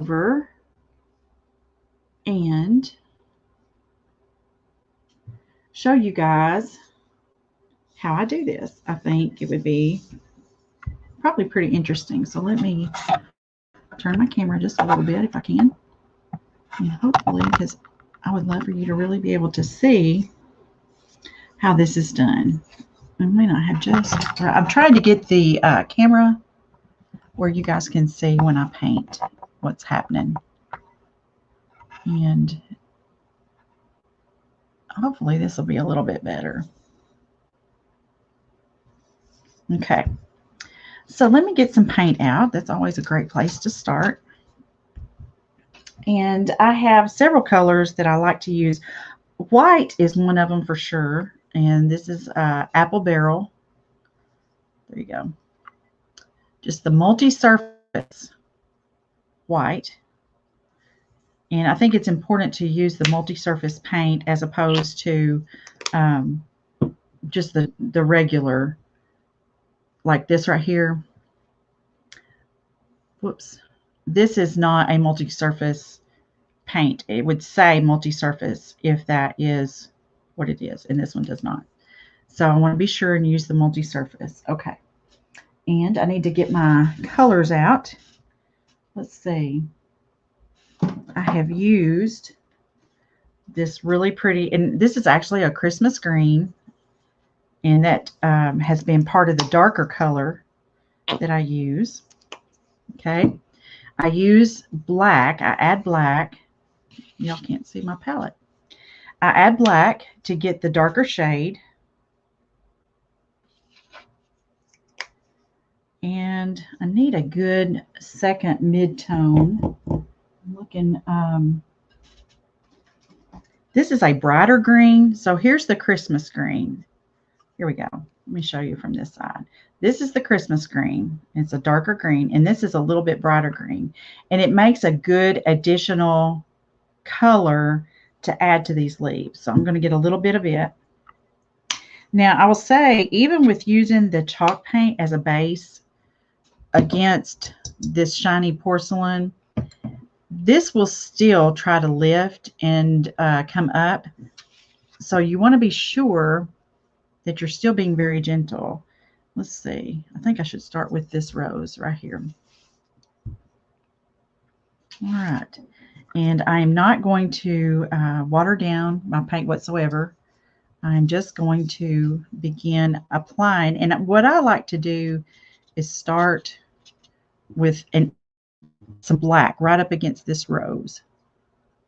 over and show you guys how I do this. I think it would be probably pretty interesting. So let me turn my camera just a little bit if I can. And hopefully, because I would love for you to really be able to see how this is done. I may not have just, I'm trying to get the camera where you guys can see when I paint what's happening. And hopefully this will be a little bit better. Okay, so let me get some paint out. That's always a great place to start. And I have several colors that I like to use. White is one of them for sure. And this is Apple Barrel. There you go. Just the multi-surface white. And I think it's important to use the multi-surface paint as opposed to just the regular, like this right here. Whoops. This is not a multi-surface paint. It would say multi-surface if that is what it is, and this one does not. So I want to be sure and use the multi-surface. Okay. And I need to get my colors out. Let's see. I have used this really pretty, and this is actually a Christmas green, and that has been part of the darker color that I use. Okay. I use black. I add black. Y'all can't see my palette. I add black to get the darker shade. And I need a good second mid-tone. I'm looking, this is a brighter green. So here's the Christmas green. Here we go. Let me show you from this side. This is the Christmas green. It's a darker green, and this is a little bit brighter green. And it makes a good additional color to add to these leaves. So I'm going to get a little bit of it. Now, I will say, even with using the chalk paint as a base against this shiny porcelain, this will still try to lift and come up. So you want to be sure that you're still being very gentle. Let's see. I think I should start with this rose right here. All right. And I am not going to water down my paint whatsoever. I'm just going to begin applying. And what I like to do is start with some black right up against this rose.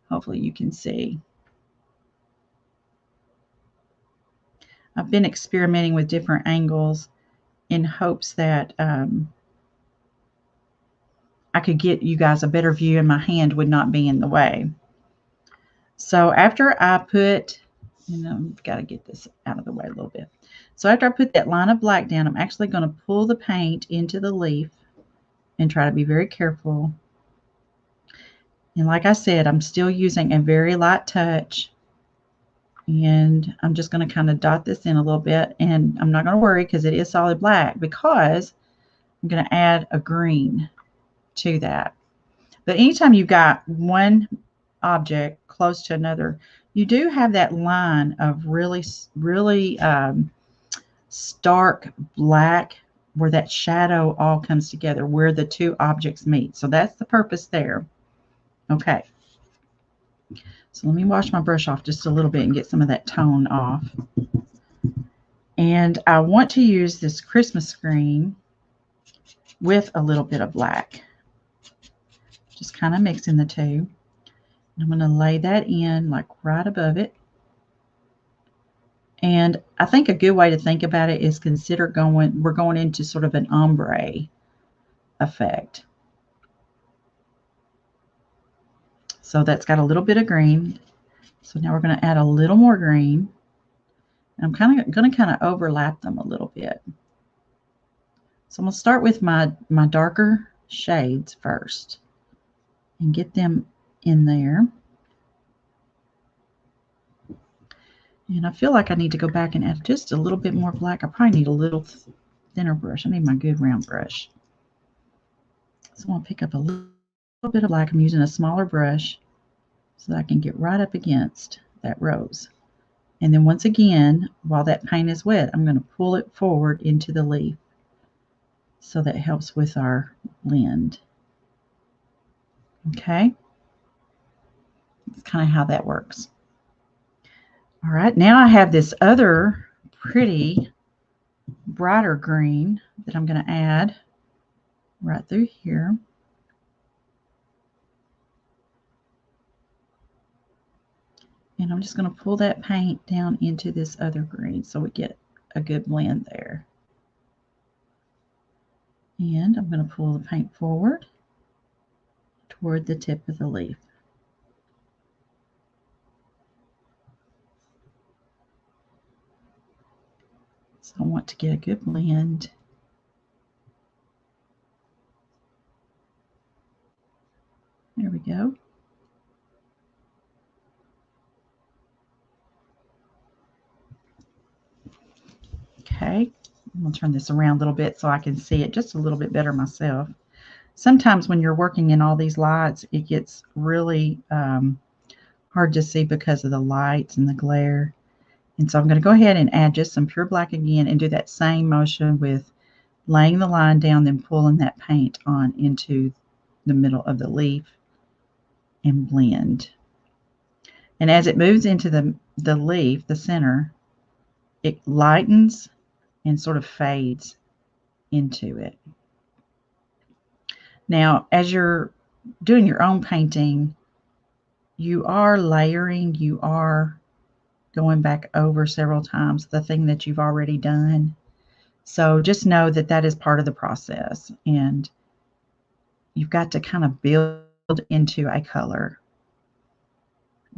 Hopefully you can see. I've been experimenting with different angles in hopes that I could get you guys a better view and my hand would not be in the way. So after I put, I've got to get this out of the way a little bit. So after I put that line of black down, I'm actually going to pull the paint into the leaf and try to be very careful. And like I said, I'm still using a very light touch. And I'm just going to kind of dot this in a little bit. And I'm not going to worry because it is solid black, because I'm going to add a green to that. But anytime you've got one object close to another, you do have that line of really, really stark black where that shadow all comes together, where the two objects meet. So that's the purpose there. Okay. So let me wash my brush off just a little bit and get some of that tone off. And I want to use this Christmas green with a little bit of black. Just kind of mixing the two. I'm going to lay that in like right above it. And I think a good way to think about it is consider we're going into sort of an ombre effect. So that's got a little bit of green. So now we're going to add a little more green. I'm going to overlap them a little bit. So I'm going to start with my darker shades first and get them in there. And I feel like I need to go back and add just a little bit more black. I probably need a little thinner brush. I need my good round brush. So I'm going to pick up a little bit of black. I'm using a smaller brush so that I can get right up against that rose. And then once again, while that paint is wet, I'm going to pull it forward into the leaf so that helps with our blend. Okay, that's kind of how that works. All right, now I have this other pretty brighter green that I'm going to add right through here. And I'm just going to pull that paint down into this other green so we get a good blend there. And I'm going to pull the paint forward toward the tip of the leaf. So I want to get a good blend. There we go. Okay, I'm going to turn this around a little bit so I can see it just a little bit better myself. Sometimes when you're working in all these lights, it gets really hard to see because of the lights and the glare. And so I'm going to go ahead and add just some pure black again and do that same motion with laying the line down, then pulling that paint on into the middle of the leaf and blend. And as it moves into the leaf, the center, it lightens and sort of fades into it. Now, as you're doing your own painting, you are layering, you are going back over several times the thing that you've already done. So just know that that is part of the process, and you've got to kind of build into a color.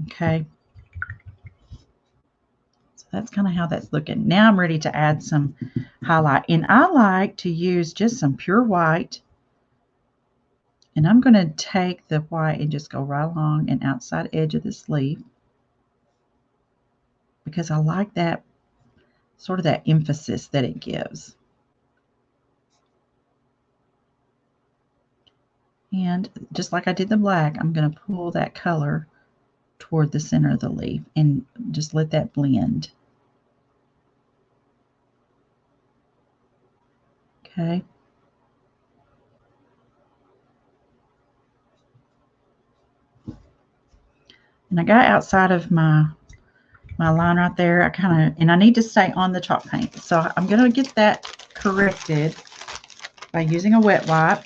Okay. So that's kind of how that's looking. Now I'm ready to add some highlight, and I like to use just some pure white. And I'm going to take the white and just go right along an outside edge of this leaf because I like that sort of that emphasis that it gives. And just like I did the black, I'm going to pull that color toward the center of the leaf and just let that blend. Okay. And I got outside of my line right there. And I need to stay on the chalk paint. So I'm going to get that corrected by using a wet wipe.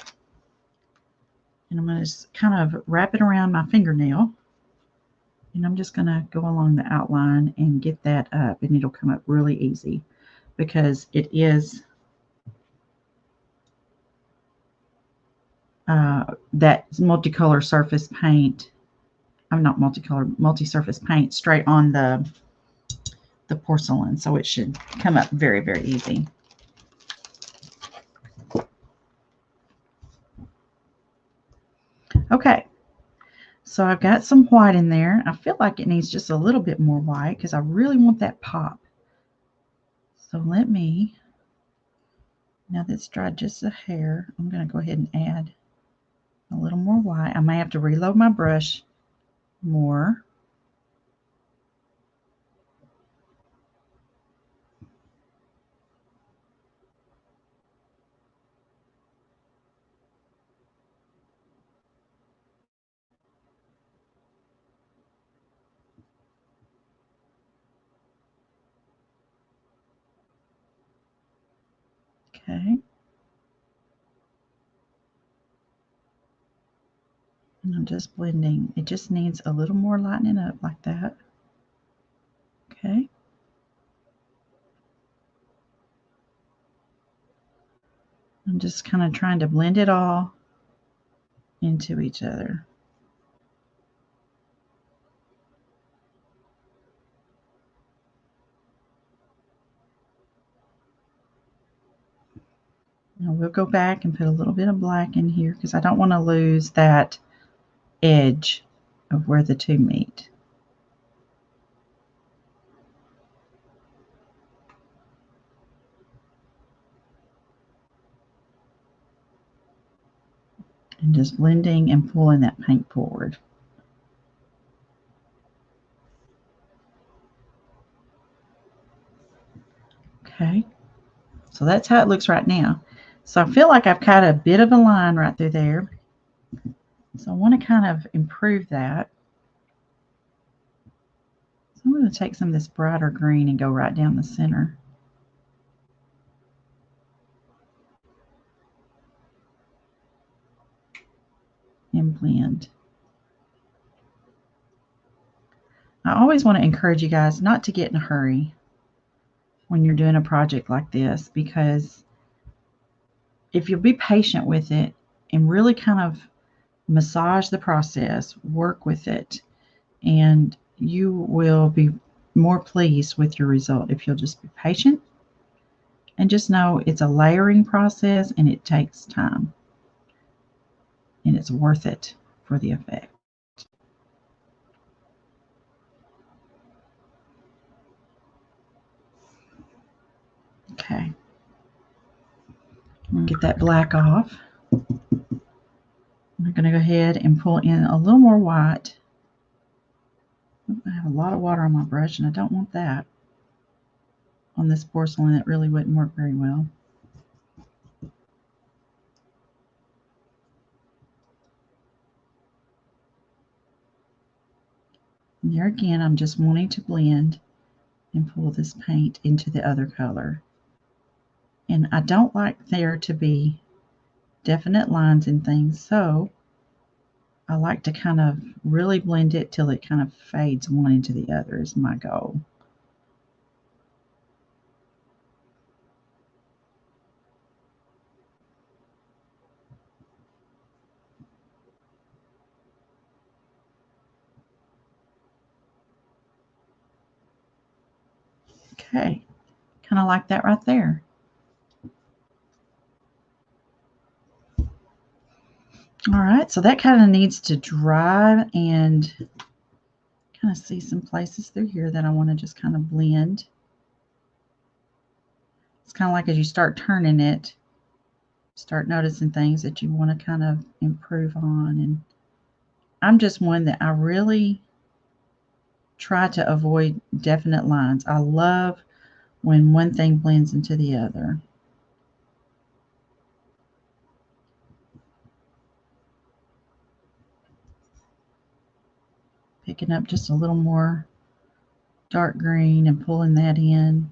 And I'm going to just kind of wrap it around my fingernail. And I'm just going to go along the outline and get that up. And it'll come up really easy because it is that multicolor surface paint. I'm not multicolor, multi-surface paint straight on the porcelain. So it should come up very, very easy. Okay, so I've got some white in there. I feel like it needs just a little bit more white because I really want that pop. So let me, now that it's dried just a hair, I'm going to go ahead and add a little more white. I may have to reload my brush more. Okay. And I'm just blending. It just needs a little more lightening up like that. Okay. I'm just kind of trying to blend it all into each other. Now we'll go back and put a little bit of black in here because I don't want to lose that edge of where the two meet. And just blending and pulling that paint forward. Okay, so that's how it looks right now. So I feel like I've got a bit of a line right through there. So I want to kind of improve that. So I'm going to take some of this brighter green and go right down the center. And blend. I always want to encourage you guys not to get in a hurry when you're doing a project like this, because if you'll be patient with it and really kind of massage the process, work with it, and you will be more pleased with your result if you'll just be patient and just know it's a layering process and it takes time and it's worth it for the effect. Okay, I'm going to get that black off. I'm going to go ahead and pull in a little more white. I have a lot of water on my brush and I don't want that on this porcelain. It really wouldn't work very well. And there again, I'm just wanting to blend and pull this paint into the other color. And I don't like there to be definite lines and things, so I like to kind of really blend it till it kind of fades one into the other is my goal. Okay, kind of like that right there. All right, so that kind of needs to dry, and kind of see some places through here that I want to just kind of blend. It's kind of like as you start turning it, start noticing things that you want to kind of improve on. And I'm just one that I really try to avoid definite lines. I love when one thing blends into the other. Picking up just a little more dark green and pulling that in.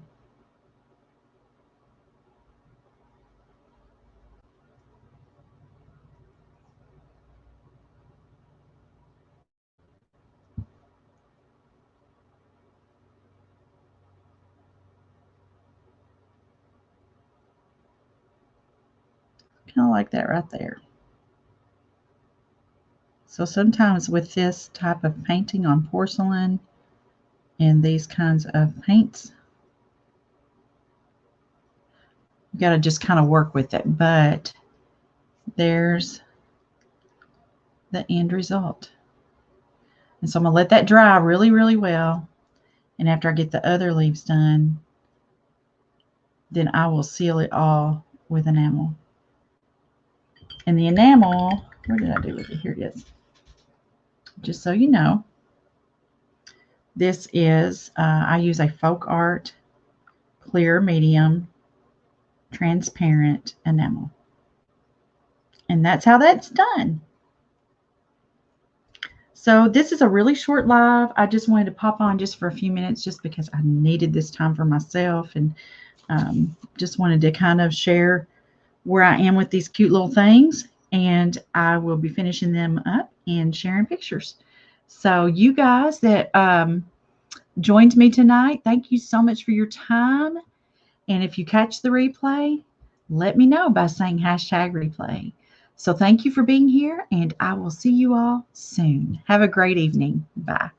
Kind of like that right there. So sometimes with this type of painting on porcelain and these kinds of paints, you got to just kind of work with it. But there's the end result. And so I'm going to let that dry really, really well. And after I get the other leaves done, then I will seal it all with enamel. And the enamel, what did I do with it? Here it is. Just so you know, this is, I use a Folk Art clear medium transparent enamel. And that's how that's done. So this is a really short live. I just wanted to pop on just for a few minutes just because I needed this time for myself, and just wanted to kind of share where I am with these cute little things. And I will be finishing them up and sharing pictures. So you guys that joined me tonight, thank you so much for your time. And if you catch the replay, let me know by saying #replay. So thank you for being here, and I will see you all soon. Have a great evening. Bye.